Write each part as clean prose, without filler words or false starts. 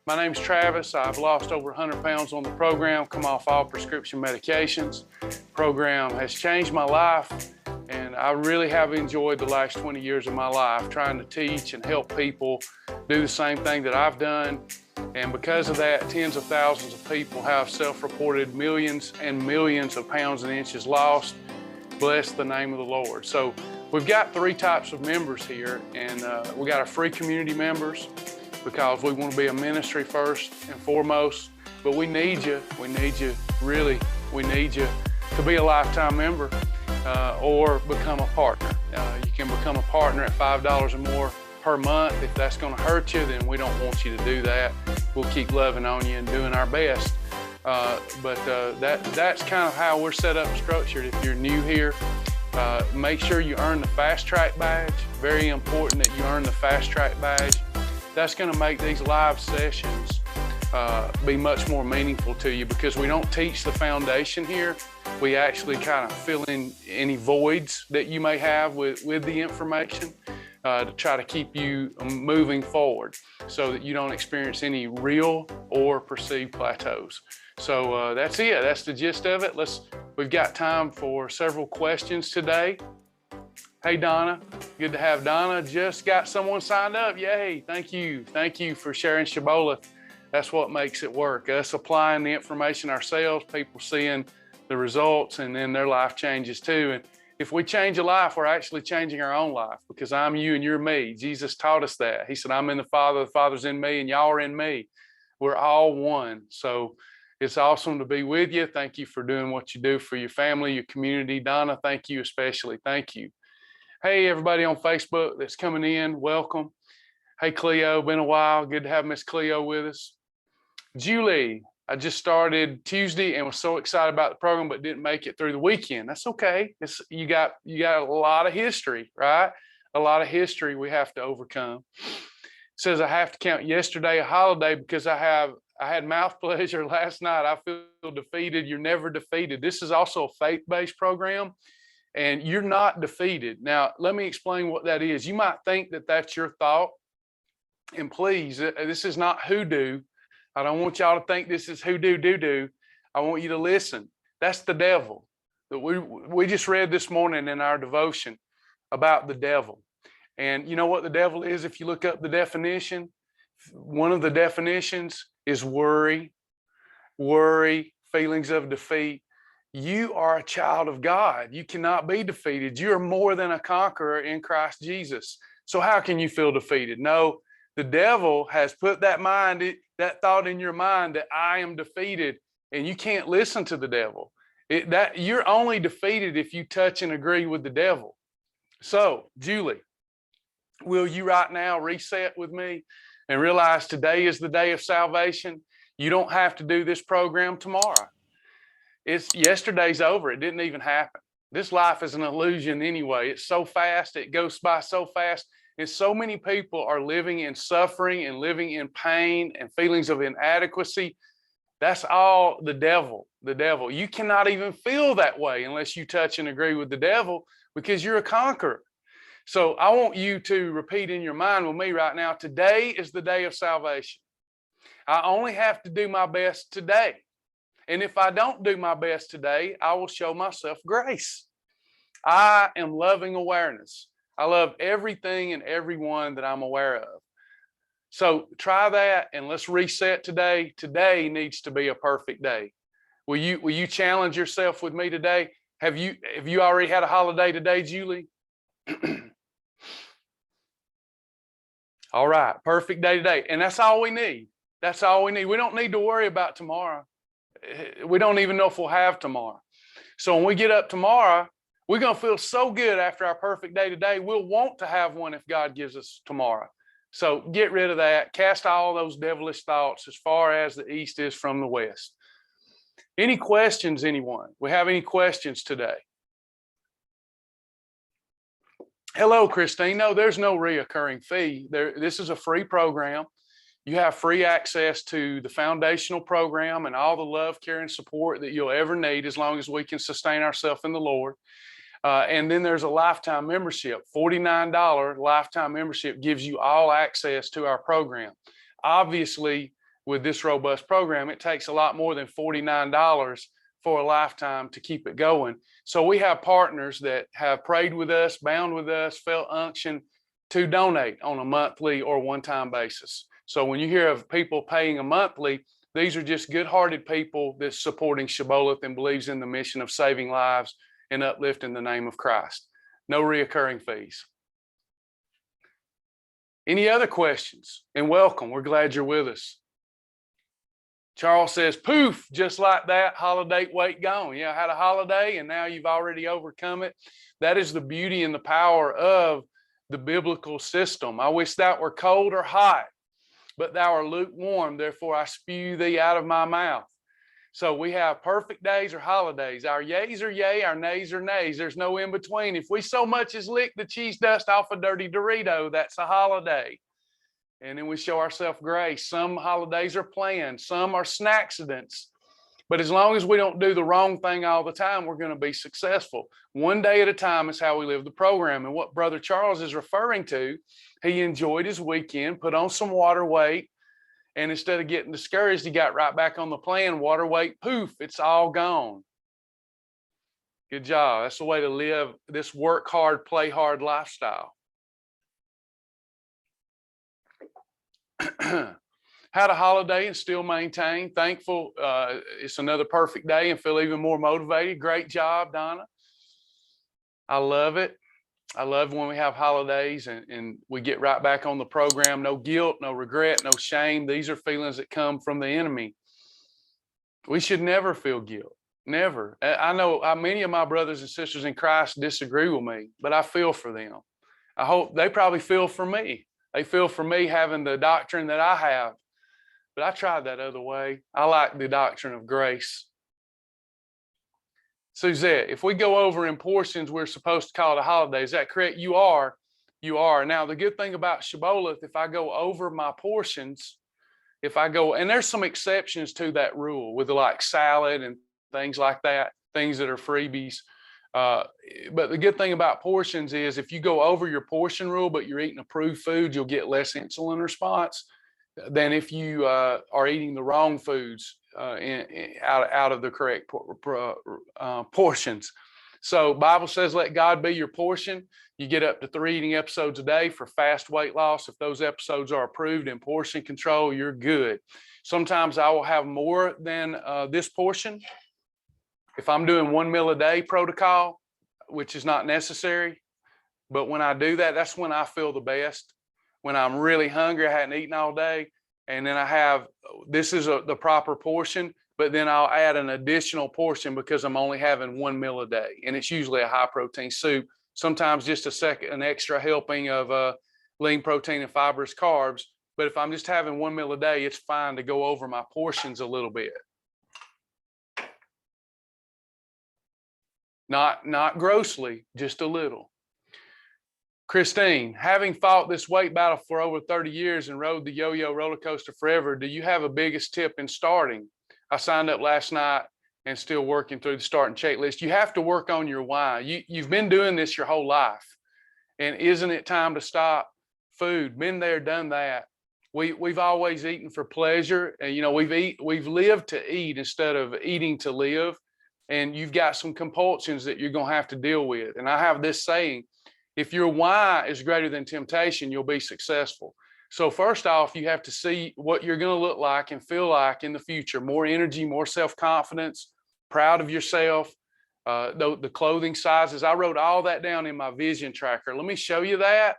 My name's Travis. I've lost over 100 pounds on the program, come off all prescription medications. The program has changed my life, and I really have enjoyed the last 20 years of my life trying to teach and help people do the same thing that I've done. And because of that, tens of thousands of people have self-reported millions and millions of pounds and inches lost. Bless the name of the Lord. So we've got three types of members here, and we got our free community members because we want to be a ministry first and foremost. But we need you. We need you. Really, we need you to be a lifetime member or become a partner. You can become a partner at $5 or more per month. If that's going to hurt you, then we don't want you to do that. We'll keep loving on you and doing our best. That's kind of how we're set up and structured. If you're new here, make sure you earn the fast track badge. Very important that you earn the fast track badge. That's going to make these live sessions be much more meaningful to you, because we don't teach the foundation here. We actually kind of fill in any voids that you may have with the information to try to keep you moving forward so that you don't experience any real or perceived plateaus. So that's it. That's the gist of it. We've got time for several questions today. Hey, Donna. Good to have Donna. Just got someone signed up. Yay. Thank you. Thank you for sharing Shibboleth. That's what makes it work. Us applying the information ourselves, people seeing the results, and then their life changes too. And if we change a life, we're actually changing our own life, because I'm you and you're me. Jesus taught us that. He said, I'm in the Father's in me, and y'all are in me. We're all one. So it's awesome to be with you. Thank you for doing what you do for your family, your community. Donna, thank you especially. Thank you. Hey, everybody on Facebook that's coming in, welcome. Hey, Cleo, been a while. Good to have Miss Cleo with us. Julie, I just started Tuesday and was so excited about the program, but didn't make it through the weekend. That's okay. You got a lot of history, right? A lot of history we have to overcome. It says I have to count yesterday a holiday because I had mouth pleasure last night. I feel defeated. You're never defeated. This is also a faith-based program, and you're not defeated. Now, let me explain what that is. You might think that that's your thought, and please, this is not hoodoo. I don't want y'all to think this is hoodoo doo-doo. I want you to listen. That's the devil. We just read this morning in our devotion about the devil. And you know what the devil is? If you look up the definition, one of the definitions is worry, feelings of defeat. You are a child of God. You cannot be defeated. You are more than a conqueror in Christ Jesus. So how can you feel defeated? No, the devil has put that thought in your mind that I am defeated, and you can't listen to the devil. You're only defeated if you touch and agree with the devil. So, Julie, will you right now reset with me and realize today is the day of salvation? You don't have to do this program tomorrow. Yesterday's over. It didn't even happen. This life is an illusion anyway. It's so fast. It goes by so fast. And so many people are living in suffering and living in pain and feelings of inadequacy. That's all the devil. The devil. You cannot even feel that way unless you touch and agree with the devil, because you're a conqueror. So I want you to repeat in your mind with me right now, today is the day of salvation. I only have to do my best today. And if I don't do my best today, I will show myself grace. I am loving awareness. I love everything and everyone that I'm aware of. So try that, and let's reset today. Today needs to be a perfect day. Will you challenge yourself with me today? Have you already had a holiday today, Julie? All right, perfect day today. And that's all we need. That's all we need. We don't need to worry about tomorrow. We don't even know if we'll have tomorrow. So when we get up tomorrow, we're going to feel so good after our perfect day today. We'll want to have one if God gives us tomorrow. So get rid of that. Cast all those devilish thoughts as far as the east is from the west. Any questions, anyone? We have any questions today? Hello, Christine. No, there's no reoccurring fee. This is a free program. You have free access to the foundational program and all the love, care, and support that you'll ever need, as long as we can sustain ourselves in the Lord. And then there's a lifetime membership. $49 lifetime membership gives you all access to our program. Obviously, with this robust program, it takes a lot more than $49 for a lifetime to keep it going. So we have partners that have prayed with us, bound with us, felt unction to donate on a monthly or one-time basis. So when you hear of people paying a monthly, these are just good-hearted people that's supporting Shibboleth and believes in the mission of saving lives and uplifting the name of Christ. No reoccurring fees. Any other questions? And welcome. We're glad you're with us. Charles says, poof, just like that, holiday weight gone. Yeah, I had a holiday and now you've already overcome it. That is the beauty and the power of the biblical system. I wish that were cold or hot, but thou art lukewarm, therefore I spew thee out of my mouth. So we have perfect days or holidays. Our yays are yay, our nays are nays. There's no in between. If we so much as lick the cheese dust off a dirty Dorito, that's a holiday. And then we show ourselves grace. Some holidays are planned, some are snacksidents. But as long as we don't do the wrong thing all the time, we're going to be successful. One day at a time is how we live the program. And what Brother Charles is referring to, he enjoyed his weekend, put on some water weight, and instead of getting discouraged, he got right back on the plan. Water weight, poof, it's all gone. Good job. That's the way to live this work hard, play hard lifestyle. Had a holiday and still maintain. Thankful it's another perfect day and feel even more motivated. Great job, Donna. I love it. I love when we have holidays and we get right back on the program. No guilt, no regret, no shame. These are feelings that come from the enemy. We should never feel guilt. Never. I know many of my brothers and sisters in Christ disagree with me, but I feel for them. I hope they probably feel for me. They feel for me having the doctrine that I have. But I tried that other way. I like the doctrine of grace. Suzette, if we go over in portions, we're supposed to call it a holiday. Is that correct? You are. You are. Now, the good thing about Shibboleth, if I go over my portions, and there's some exceptions to that rule with like salad and things like that, things that are freebies. But the good thing about portions is if you go over your portion rule, but you're eating approved food, you'll get less insulin response than if you are eating the wrong foods out of the correct portions. So Bible says, let God be your portion. You get up to 3 eating episodes a day for fast weight loss. If those episodes are approved in portion control, you're good. Sometimes I will have more than this portion. If I'm doing 1 meal a day protocol, which is not necessary, but when I do that, that's when I feel the best. When I'm really hungry, I hadn't eaten all day, and then I have, this is the proper portion, but then I'll add an additional portion because I'm only having 1 meal a day, and it's usually a high protein soup, sometimes just an extra helping of lean protein and fibrous carbs. But if I'm just having 1 meal a day, it's fine to go over my portions a little bit. Not grossly, just a little. Christine, having fought this weight battle for over 30 years and rode the yo-yo roller coaster forever, do you have a biggest tip in starting? I signed up last night and still working through the start and checklist. You have to work on your why. You've been doing this your whole life. And isn't it time to stop? Food, been there, done that. We've always eaten for pleasure. And, you know, we've lived to eat instead of eating to live. And you've got some compulsions that you're going to have to deal with. And I have this saying, if your why is greater than temptation, you'll be successful. So first off, you have to see what you're going to look like and feel like in the future. More energy, more self-confidence, proud of yourself, the clothing sizes. I wrote all that down in my vision tracker. Let me show you that.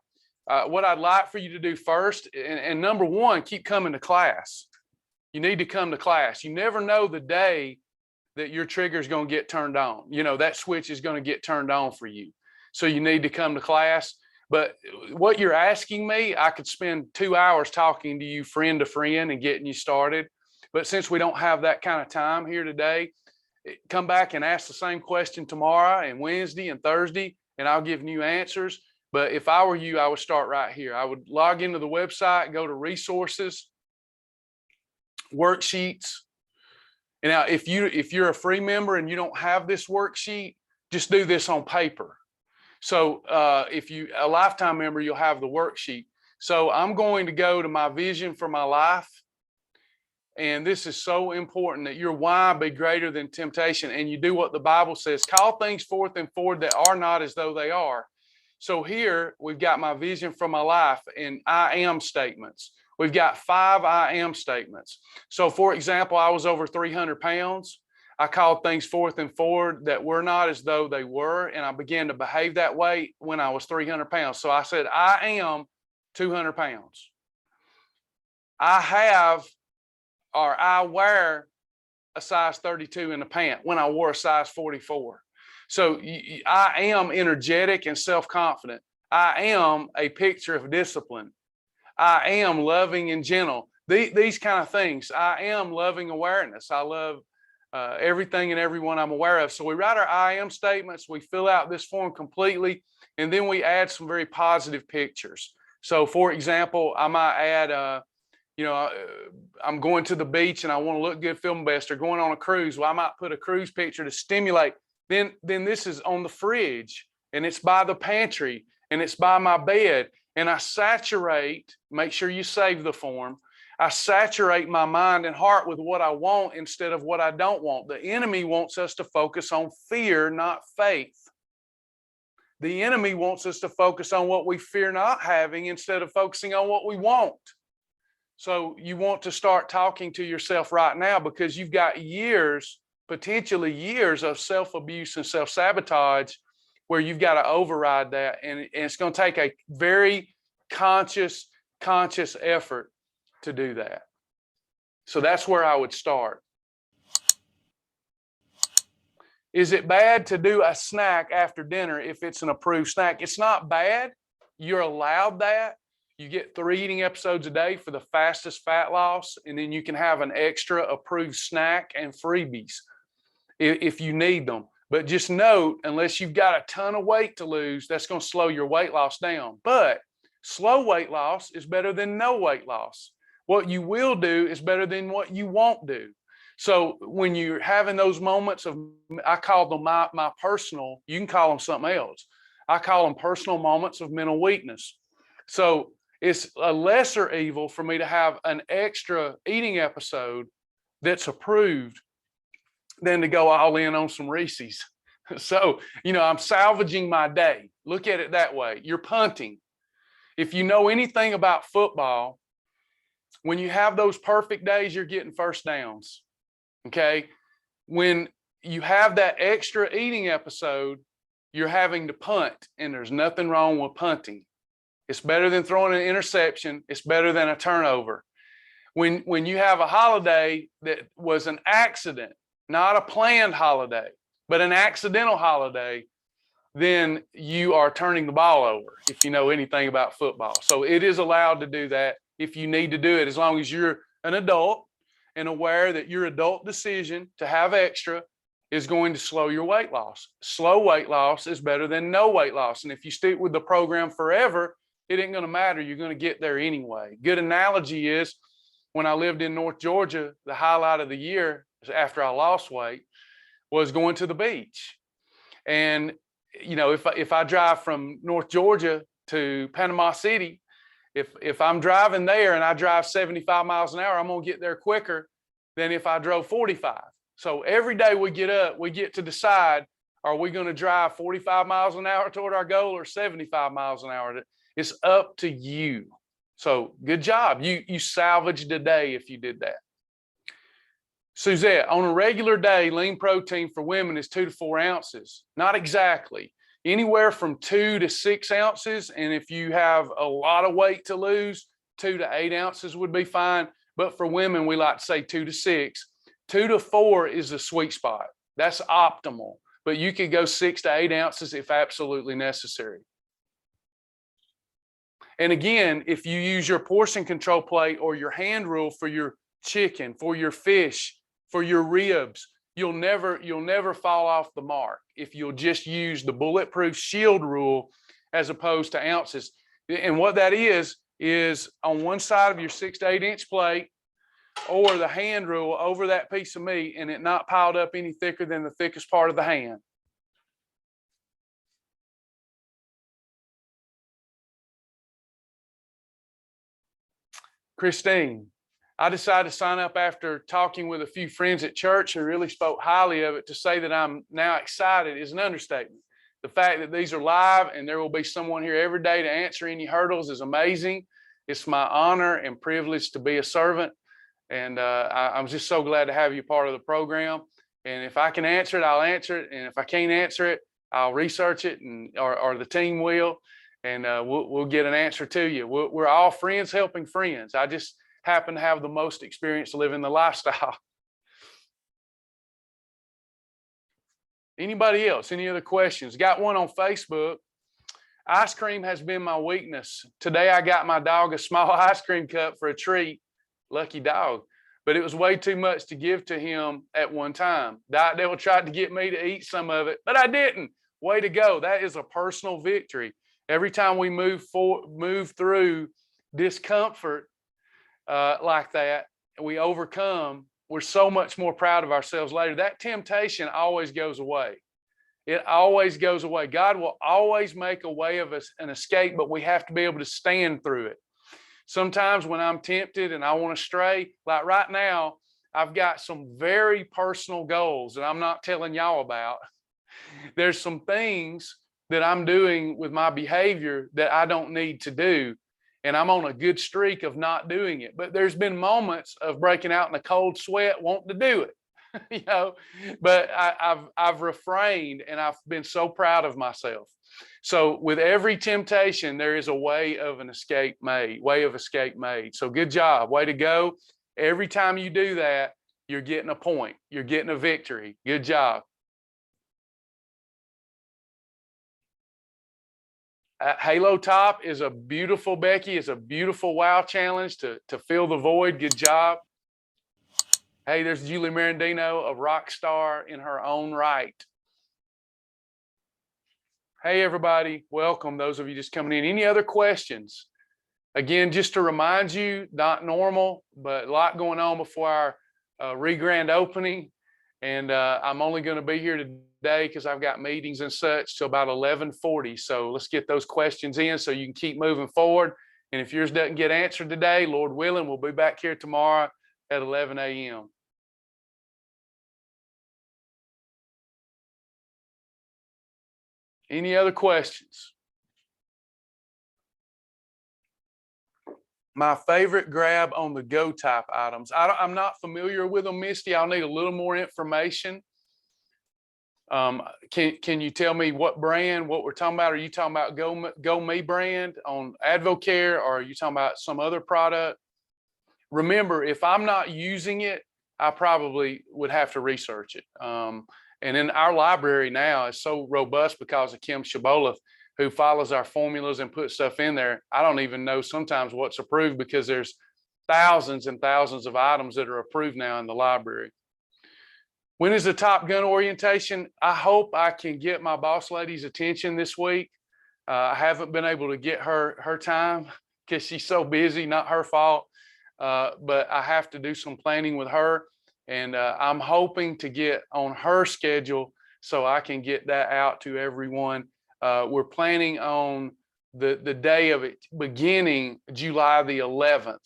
What I'd like for you to do first, and number one, keep coming to class. You need to come to class. You never know the day that your trigger is going to get turned on. You know, that switch is going to get turned on for you. So you need to come to class. But what you're asking me, I could spend 2 hours talking to you friend to friend and getting you started. But since we don't have that kind of time here today, come back and ask the same question tomorrow and Wednesday and Thursday, and I'll give you answers. But if I were you, I would start right here. I would log into the website, go to resources, worksheets. And now if you're a free member and you don't have this worksheet, just do this on paper. So if you a lifetime member, you'll have the worksheet. So I'm going to go to my vision for my life. And this is so important, that your why be greater than temptation, and you do what the Bible says. Call things forth and forward that are not as though they are. So here we've got my vision for my life and I am statements. We've got 5 I am statements. So for example, I was over 300 pounds. I called things forth and forward that were not as though they were, and I began to behave that way when I was 300 pounds. So I said, I am 200 pounds. I have, or I wear a size 32 in the pant when I wore a size 44. So I am energetic and self-confident. I am a picture of discipline. I am loving and gentle. These kind of things. I am loving awareness. I love everything and everyone I'm aware of. So we write our I am statements. We fill out this form completely, and then we add some very positive pictures. So for example, I might add, I'm going to the beach and I want to look good, feel best, or going on a cruise. Well, I might put a cruise picture to stimulate. Then this is on the fridge, and it's by the pantry, and it's by my bed. And I saturate, make sure you save the form. I saturate my mind and heart with what I want instead of what I don't want. The enemy wants us to focus on fear, not faith. The enemy wants us to focus on what we fear not having instead of focusing on what we want. So you want to start talking to yourself right now, because you've got years, potentially years of self-abuse and self-sabotage where you've got to override that. And it's going to take a very conscious effort to do that. So that's where I would start. Is it bad to do a snack after dinner if it's an approved snack? It's not bad. You're allowed that. You get 3 eating episodes a day for the fastest fat loss, and then you can have an extra approved snack and freebies if you need them. But just note, unless you've got a ton of weight to lose, that's going to slow your weight loss down. But slow weight loss is better than no weight loss. What you will do is better than what you won't do. So when you're having those moments of, I call them my personal, you can call them something else. I call them personal moments of mental weakness. So it's a lesser evil for me to have an extra eating episode that's approved than to go all in on some Reese's. So, I'm salvaging my day. Look at it that way. You're punting. If you know anything about football, when you have those perfect days, you're getting first downs. Okay. When you have that extra eating episode, you're having to punt, and there's nothing wrong with punting. It's better than throwing an interception. It's better than a turnover. When you have a holiday that was an accident, not a planned holiday, but an accidental holiday, then you are turning the ball over, if you know anything about football. So it is allowed to do that if you need to do it, as long as you're an adult and aware that your adult decision to have extra is going to slow your weight loss. Slow weight loss is better than no weight loss. And if you stick with the program forever, it ain't going to matter. You're going to get there anyway. Good analogy is when I lived in North Georgia, the highlight of the year after I lost weight was going to the beach. And, if I drive from North Georgia to Panama City, if I'm driving there and I drive 75 miles an hour, I'm going to get there quicker than if I drove 45. So every day we get up, we get to decide, are we going to drive 45 miles an hour toward our goal or 75 miles an hour? It's up to you. So good job. You salvaged a day if you did that. Suzette, on a regular day, lean protein for women is 2 to 4 ounces. Not exactly. Anywhere from 2 to 6 ounces. And if you have a lot of weight to lose, 2 to 8 ounces would be fine. But for women, we like to say 2 to 6. 2 to 4 is the sweet spot. That's optimal. But you could go 6 to 8 ounces if absolutely necessary. And again, if you use your portion control plate or your hand rule for your chicken, for your fish, for your ribs, you'll never fall off the mark if you'll just use the bulletproof shield rule as opposed to ounces. And what that is on one side of your 6 to 8 inch plate or the hand rule over that piece of meat, and it not piled up any thicker than the thickest part of the hand. Christine, I decided to sign up after talking with a few friends at church who really spoke highly of it. To say that I'm now excited is an understatement. The fact that these are live and there will be someone here every day to answer any hurdles is amazing. It's my honor and privilege to be a servant. And I'm just so glad to have you part of the program. And if I can answer it, I'll answer it. And if I can't answer it, I'll research it, or the team will, and we'll get an answer to you. We're all friends helping friends. I just happen to have the most experience living the lifestyle. Anybody else? Any other questions? Got one on Facebook. Ice cream has been my weakness. Today I got my dog a small ice cream cup for a treat. Lucky dog. But it was way too much to give to him at one time. Diet Devil tried to get me to eat some of it, but I didn't. Way to go. That is a personal victory. Every time we move through discomfort like that, we overcome, we're so much more proud of ourselves later. That temptation always goes away. It always goes away. God will always make a way of us an escape, but we have to be able to stand through it. Sometimes when I'm tempted and I want to stray, like right now, I've got some very personal goals that I'm not telling y'all about. There's some things that I'm doing with my behavior that I don't need to do. And I'm on a good streak of not doing it. But there's been moments of breaking out in a cold sweat, wanting to do it, but I've refrained, and I've been so proud of myself. So with every temptation, there is a way of escape made. So good job. Way to go. Every time you do that, you're getting a point. You're getting a victory. Good job. Halo Top is a beautiful, Becky, is a beautiful wow challenge to fill the void. Good job. Hey, there's Julie Marandino, a rock star in her own right. Hey, everybody. Welcome. Those of you just coming in. Any other questions? Again, just to remind you, not normal, but a lot going on before our re-grand opening. And I'm only going to be here today because I've got meetings and such till about 11:40. So let's get those questions in so you can keep moving forward. And if yours doesn't get answered today, Lord willing, we'll be back here tomorrow at 11 a.m. Any other questions? My favorite grab on the go type items. I'm not familiar with them, Misty. I'll need a little more information. Can you tell me what brand, what we're talking about? Are you talking about Go Me brand on Advocare, or are you talking about some other product? Remember, if I'm not using it, I probably would have to research it. And in our library now is so robust because of Kim Shibboleth, who follows our formulas and puts stuff in there. I don't even know sometimes what's approved because there's thousands and thousands of items that are approved now in the library. When is the Top Gun orientation? I hope I can get my boss lady's attention this week. I haven't been able to get her time because she's so busy, not her fault. But I have to do some planning with her. And I'm hoping to get on her schedule so I can get that out to everyone. We're planning on the day of it beginning July the 11th.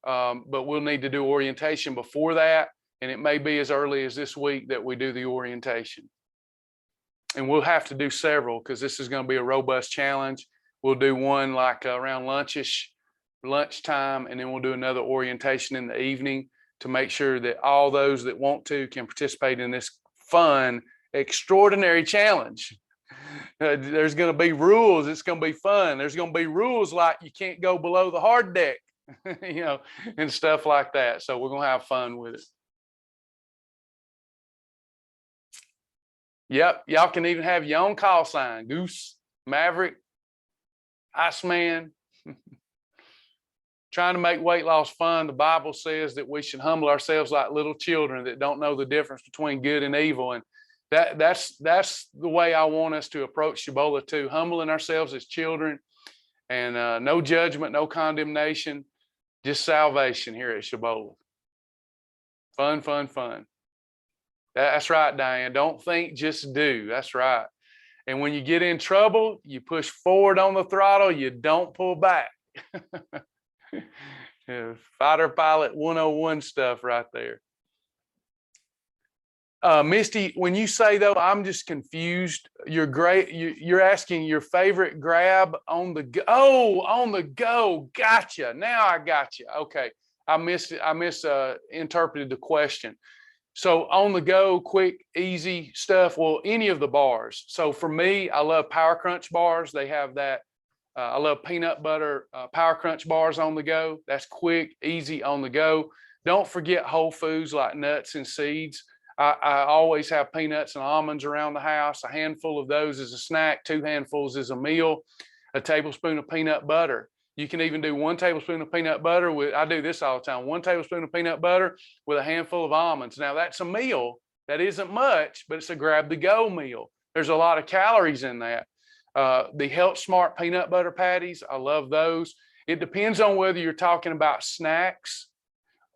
But we'll need to do orientation before that. And it may be as early as this week that we do the orientation. And we'll have to do several because this is going to be a robust challenge. We'll do one like around lunchtime, and then we'll do another orientation in the evening to make sure that all those that want to can participate in this fun, extraordinary challenge. There's going to be rules. It's going to be fun. There's going to be rules like you can't go below the hard deck, and stuff like that. So we're going to have fun with it. Yep, y'all can even have your own call sign: Goose, Maverick, Iceman. Trying to make weight loss fun. The Bible says that we should humble ourselves like little children that don't know the difference between good and evil. And that's the way I want us to approach Shibboleth too, humbling ourselves as children, and no judgment, no condemnation, just salvation here at Shibboleth. Fun, fun, fun. That's right, Diane. Don't think, just do. That's right. And when you get in trouble, you push forward on the throttle. You don't pull back. Yeah, fighter pilot 101 stuff right there. Misty, when you say though, I'm just confused. You're great. You're asking your favorite grab on the go. Oh, on the go. Gotcha. Now I got you. Okay. I misinterpreted the question. So on the go, quick, easy stuff. Well, any of the bars. So for me, I love Power Crunch bars. They have that. I love peanut butter Power Crunch bars on the go. That's quick, easy on the go. Don't forget whole foods like nuts and seeds. I always have peanuts and almonds around the house. A handful of those is a snack, 2 handfuls is a meal, a tablespoon of peanut butter. You can even do 1 tablespoon of peanut butter with, I do this all the time, 1 tablespoon of peanut butter with a handful of almonds. Now that's a meal. That isn't much, but it's a grab to go meal. There's a lot of calories in that. The Health Smart peanut butter patties, I love those. It depends on whether you're talking about snacks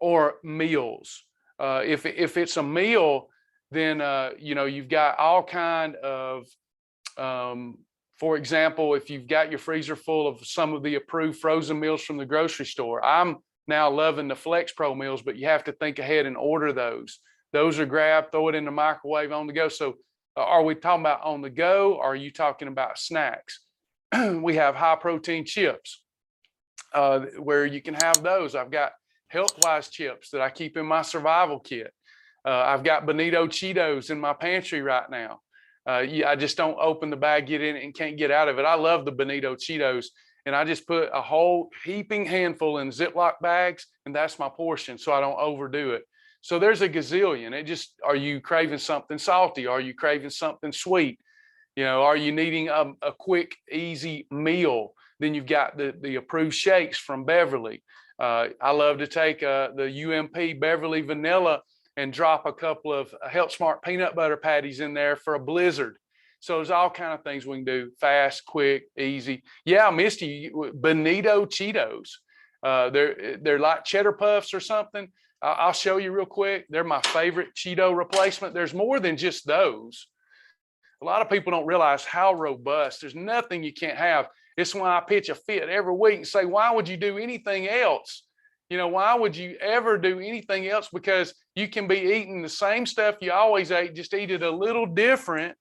or meals. If it's a meal, then you know, you've got all kind of, for example, if you've got your freezer full of some of the approved frozen meals from the grocery store, I'm now loving the Flex Pro meals, but you have to think ahead and order those. Those are grab, throw it in the microwave on the go. So are we talking about on the go, or are you talking about snacks? We have high protein chips where you can have those. I've got Health-Wise chips that I keep in my survival kit. I've got Bonito Cheetos in my pantry right now. I just don't open the bag, get in it, and can't get out of it. I love the Bonito Cheetos, and I just put a whole heaping handful in Ziploc bags, and that's my portion, so I don't overdo it. So there's a gazillion. It just, are you craving something salty? Are you craving something sweet? You know, are you needing a quick, easy meal? Then you've got the approved shakes from Beverly. I love to take the UMP Beverly Vanilla and drop a couple of Health Smart peanut butter patties in there for a blizzard. So there's all kind of things we can do, fast, quick, easy. Yeah, Misty, Bonito Cheetos. They're like cheddar puffs or something. I'll show you real quick. They're my favorite Cheeto replacement. There's more than just those. A lot of people don't realize how robust. There's nothing you can't have. It's why I pitch a fit every week and say, why would you do anything else? You know, why would you ever do anything else? Because you can be eating the same stuff you always ate, just eat it a little different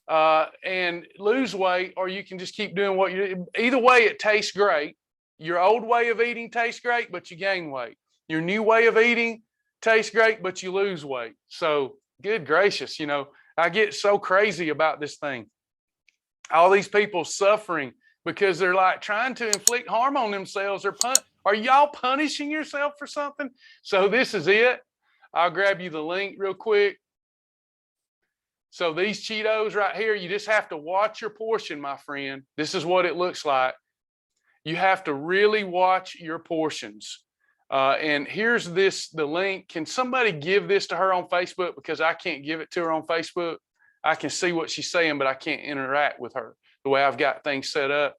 and lose weight, or you can just keep doing what you do. Either way, it tastes great. Your old way of eating tastes great, but you gain weight. Your new way of eating tastes great, but you lose weight. So good gracious, you know, I get so crazy about this thing. All these people suffering because they're like trying to inflict harm on themselves. Are y'all punishing yourself for something? So this is it. I'll grab you the link real quick. So these Cheetos right here, you just have to watch your portion, my friend. This is what it looks like. You have to really watch your portions. And here's the link. Can somebody give this to her on Facebook? Because I can't give it to her on Facebook. I can see what she's saying, but I can't interact with her the way I've got things set up.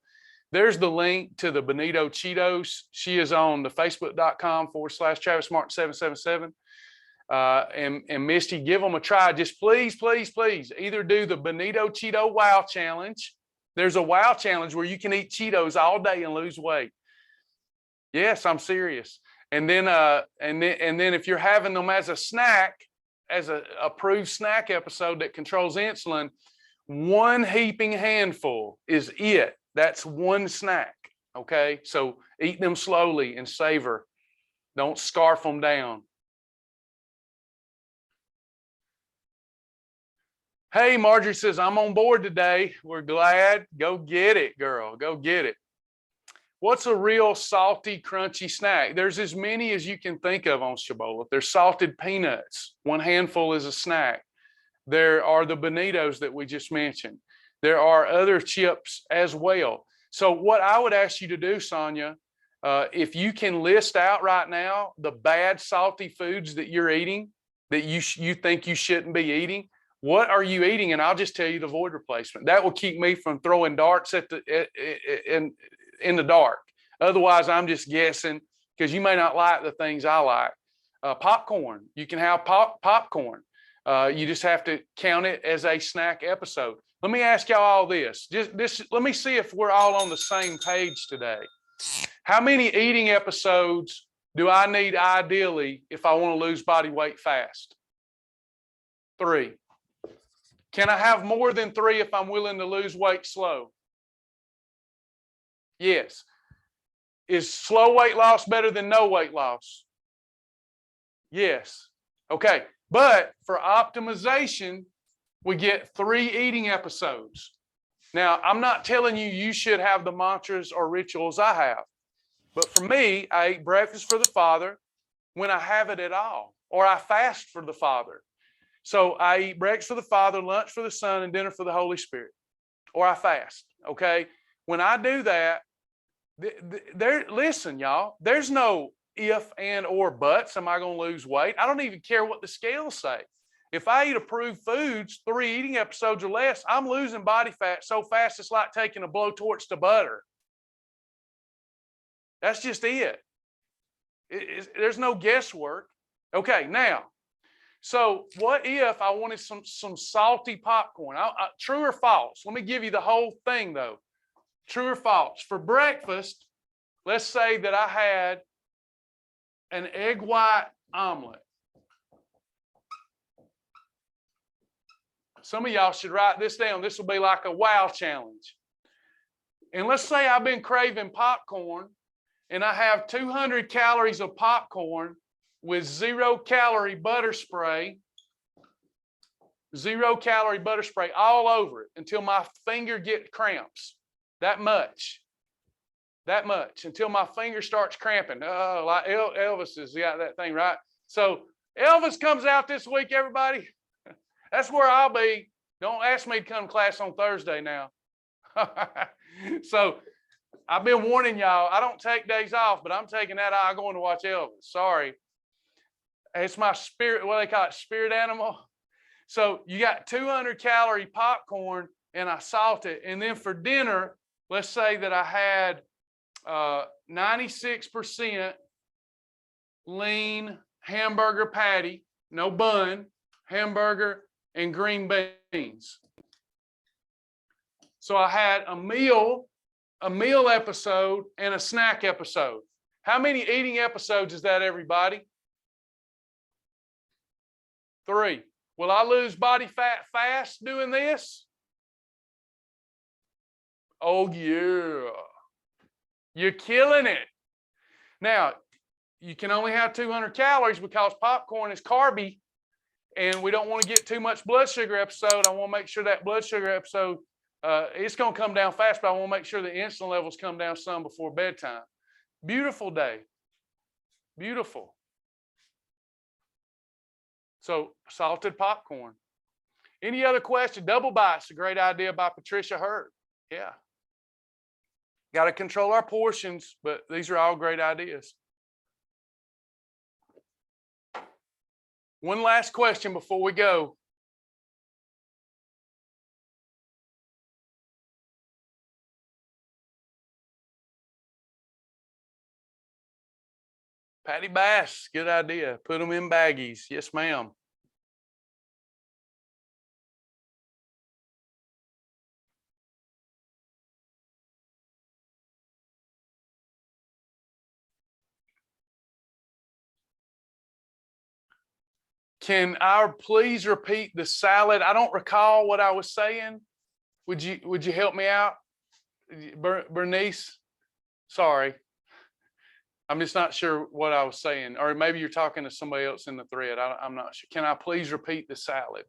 There's the link to the Bonito Cheetos. She is on the facebook.com/Travis Martin 777. And Misty, give them a try. Just please, please, please either do the Bonito Cheeto Wow Challenge. There's a Wow Challenge where you can eat Cheetos all day and lose weight. Yes, I'm serious. And then if you're having them as a snack, as an approved snack episode that controls insulin, 1 heaping handful is it. That's 1 snack. Okay. So eat them slowly and savor. Don't scarf them down. Hey, Marjorie says, I'm on board today. We're glad. Go get it, girl. Go get it. What's a real salty, crunchy snack? There's as many as you can think of on Shibboleth. There's salted peanuts. 1 handful is a snack. There are the Bonitos that we just mentioned. There are other chips as well. So what I would ask you to do, Sonia, if you can list out right now the bad salty foods that you're eating, that you think you shouldn't be eating, what are you eating? And I'll just tell you the void replacement. That will keep me from throwing darts in the dark. Otherwise, I'm just guessing, because you may not like the things I like. Popcorn, you can have popcorn. You just have to count it as a snack episode. Let me ask y'all all this. Just let me see if we're all on the same page today. How many eating episodes do I need ideally if I want to lose body weight fast? 3. Can I have more than 3 if I'm willing to lose weight slow? Yes. Is slow weight loss better than no weight loss? Yes. Okay. But for optimization, we get 3 eating episodes. Now, I'm not telling you you should have the mantras or rituals I have. But for me, I eat breakfast for the Father when I have it at all, or I fast for the Father. So I eat breakfast for the Father, lunch for the Son, and dinner for the Holy Spirit, or I fast, okay? When I do that, listen, y'all, there's no if, and, or buts. Am I going to lose weight? I don't even care what the scales say. If I eat approved foods, 3 eating episodes or less, I'm losing body fat so fast it's like taking a blowtorch to butter. That's just it. There's no guesswork. Okay, now, so what if I wanted some salty popcorn? True or false? Let me give you the whole thing, though. True or false? For breakfast, let's say that I had an egg white omelet. Some of y'all should write this down. This will be like a wow challenge. And let's say I've been craving popcorn, and I have 200 calories of popcorn with 0-calorie butter spray, 0-calorie butter spray all over it until my finger gets cramps. That much, until my finger starts cramping. Oh, like Elvis has got that thing, right? So Elvis comes out this week, everybody. That's where I'll be. Don't ask me to come to class on Thursday now. So I've been warning y'all, I don't take days off, but I'm taking that out. I'm going to watch Elvis. Sorry. It's my spirit, what they call it, spirit animal. So you got 200-calorie popcorn, and I salt it. And then for dinner, let's say that I had 96% lean hamburger patty, no bun, hamburger, and green beans. So I had a meal episode, and a snack episode. How many eating episodes is that, everybody? 3. Will I lose body fat fast doing this? Oh, yeah. You're killing it. Now, you can only have 200 calories because popcorn is carby, and we don't want to get too much blood sugar episode. I want to make sure that blood sugar episode, it's going to come down fast, but I want to make sure the insulin levels come down some before bedtime. Beautiful day. Beautiful. So, salted popcorn. Any other question? Double bites, a great idea by Patricia Hurt. Yeah. Got to control our portions, but these are all great ideas. One last question before we go. Patty Bass, good idea. Put them in baggies. Yes, ma'am. Can I please repeat the salad? I don't recall what I was saying. Would you help me out? Bernice? Sorry. I'm just not sure what I was saying. Or maybe you're talking to somebody else in the thread. I'm not sure. Can I please repeat the salad?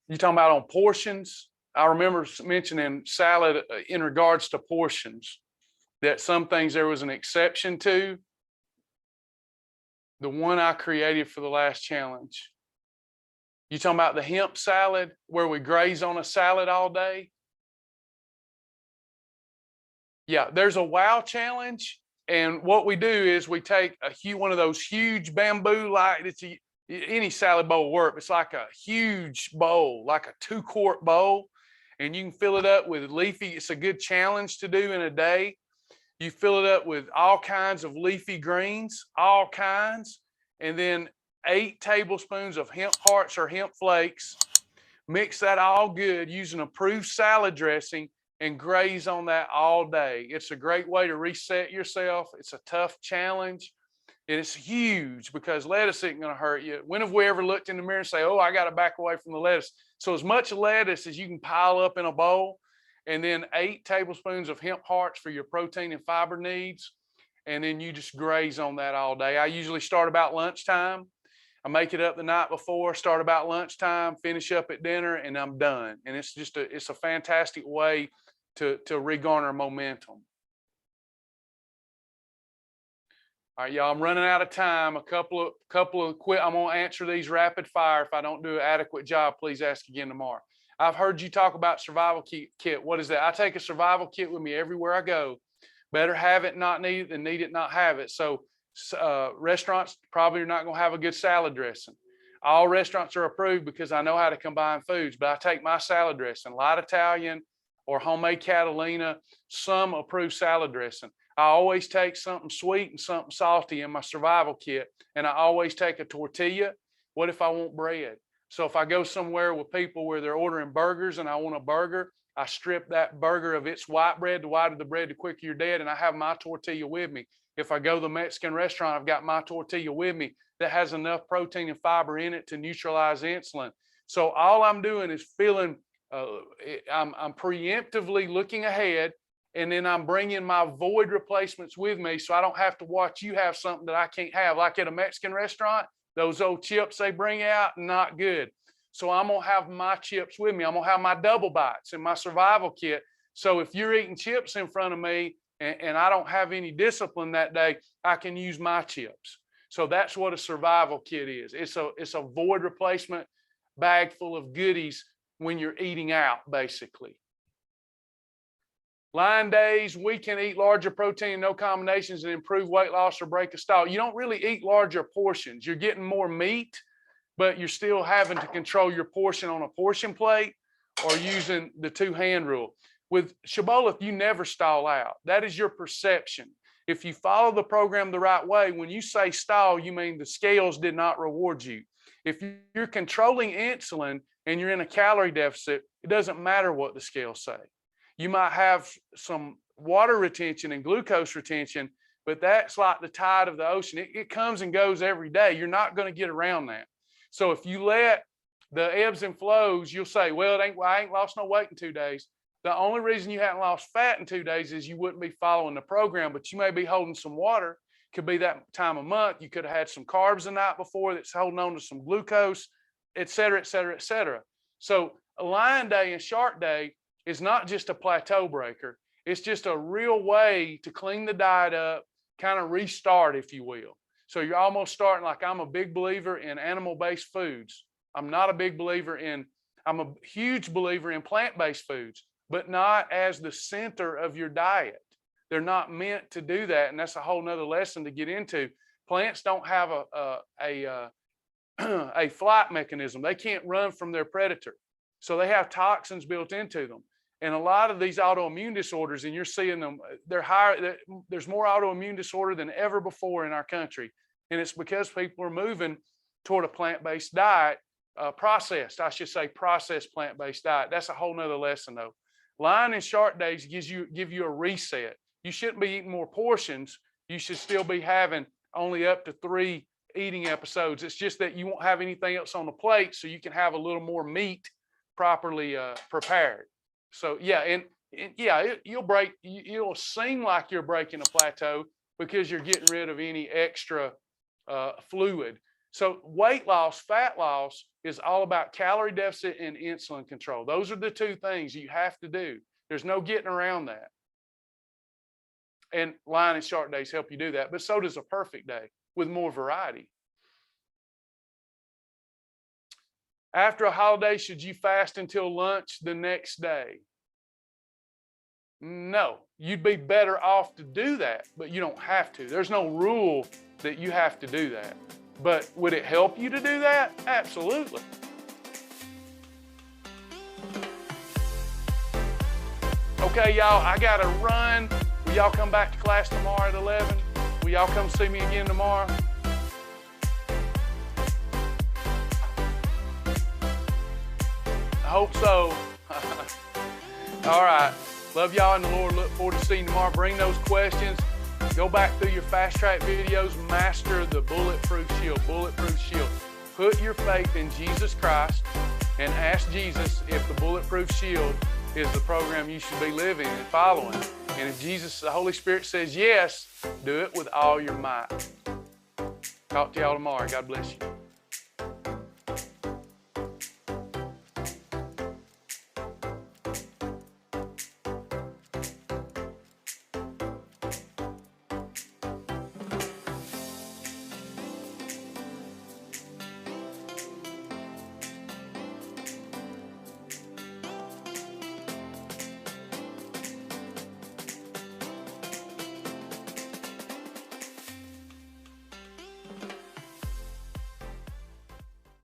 You talking about on portions? I remember mentioning salad in regards to portions, that some things there was an exception to. The one I created for the last challenge. You talking about the hemp salad where we graze on a salad all day? Yeah, there's a wow challenge. And what we do is we take one of those huge bamboo, like any salad bowl will work. It's like a huge bowl, like a 2-quart bowl. And you can fill it up with leafy. It's a good challenge to do in a day. You fill it up with all kinds of leafy greens, all kinds, and then 8 tablespoons of hemp hearts or hemp flakes. Mix that all good using approved salad dressing, and graze on that all day. It's a great way to reset yourself. It's a tough challenge. And it's huge because lettuce isn't going to hurt you. When have we ever looked in the mirror and say, oh, I got to back away from the lettuce? So as much lettuce as you can pile up in a bowl, and then 8 tablespoons of hemp hearts for your protein and fiber needs. And then you just graze on that all day. I usually start about lunchtime. I make it up the night before, start about lunchtime, finish up at dinner, and I'm done. And it's just it's a fantastic way to regarner momentum. All right, y'all, I'm running out of time. A couple of quick, I'm going to answer these rapid fire. If I don't do an adequate job, please ask again tomorrow. I've heard you talk about survival kit. What is that? I take a survival kit with me everywhere I go. Better have it, not need it, than need it, not have it. So restaurants probably are not going to have a good salad dressing. All restaurants are approved because I know how to combine foods, but I take my salad dressing, light Italian or homemade Catalina, some approved salad dressing. I always take something sweet and something salty in my survival kit, and I always take a tortilla. What if I want bread? So if I go somewhere with people where they're ordering burgers and I want a burger, I strip that burger of its white bread. The whiter the bread, the quicker you're dead, and I have my tortilla with me. If I go to the Mexican restaurant, I've got my tortilla with me that has enough protein and fiber in it to neutralize insulin. So all I'm doing is feeling, I'm preemptively looking ahead, and then I'm bringing my void replacements with me so I don't have to watch you have something that I can't have. Like at a Mexican restaurant, those old chips they bring out, not good. So I'm going to have my chips with me. I'm going to have my double bites in my survival kit. So if you're eating chips in front of me and I don't have any discipline that day, I can use my chips. So that's what a survival kit is. It's a void replacement bag full of goodies when you're eating out, basically. Line days, we can eat larger protein, no combinations, and improve weight loss or break a stall. You don't really eat larger portions. You're getting more meat, but you're still having to control your portion on a portion plate or using the 2-hand rule. With Shibboleth, you never stall out. That is your perception. If you follow the program the right way, when you say stall, you mean the scales did not reward you. If you're controlling insulin and you're in a calorie deficit, it doesn't matter what the scales say. You might have some water retention and glucose retention, but that's like the tide of the ocean. It comes and goes every day. You're not going to get around that. So if you let the ebbs and flows, you'll say, well, I ain't lost no weight in 2 days. The only reason you hadn't lost fat in 2 days is you wouldn't be following the program, but you may be holding some water. Could be that time of month. You could have had some carbs the night before that's holding on to some glucose, et cetera, et cetera, et cetera. So a line day and shark day is not just a plateau breaker. It's just a real way to clean the diet up, kind of restart, if you will. So you're almost starting like I'm a big believer in animal-based foods. I'm a huge believer in plant-based foods, but not as the center of your diet. They're not meant to do that, and that's a whole nother lesson to get into. Plants don't have a flight mechanism. They can't run from their predator. So they have toxins built into them. And a lot of these autoimmune disorders, and you're seeing them, they're higher. There's more autoimmune disorder than ever before in our country. And it's because people are moving toward a plant-based diet, processed plant-based diet. That's a whole nother lesson though. Line and shark days give you a reset. You shouldn't be eating more portions. You should still be having only up to 3 eating episodes. It's just that you won't have anything else on the plate, so you can have a little more meat properly prepared. So yeah, and it'll seem like you're breaking a plateau because you're getting rid of any extra fluid. So weight loss, fat loss is all about calorie deficit and insulin control. Those are the 2 things you have to do. There's no getting around that. And line and shark days help you do that, but so does a perfect day with more variety. After a holiday, should you fast until lunch the next day? No, you'd be better off to do that, but you don't have to. There's no rule that you have to do that. But would it help you to do that? Absolutely. Okay, y'all, I got to run. Will y'all come back to class tomorrow at 11? Will y'all come see me again tomorrow? I hope so. All right. Love y'all in the Lord. Look forward to seeing you tomorrow. Bring those questions. Go back through your fast track videos. Master the bulletproof shield. Bulletproof shield. Put your faith in Jesus Christ and ask Jesus if the bulletproof shield is the program you should be living and following. And if Jesus, the Holy Spirit says yes, do it with all your might. Talk to y'all tomorrow. God bless you.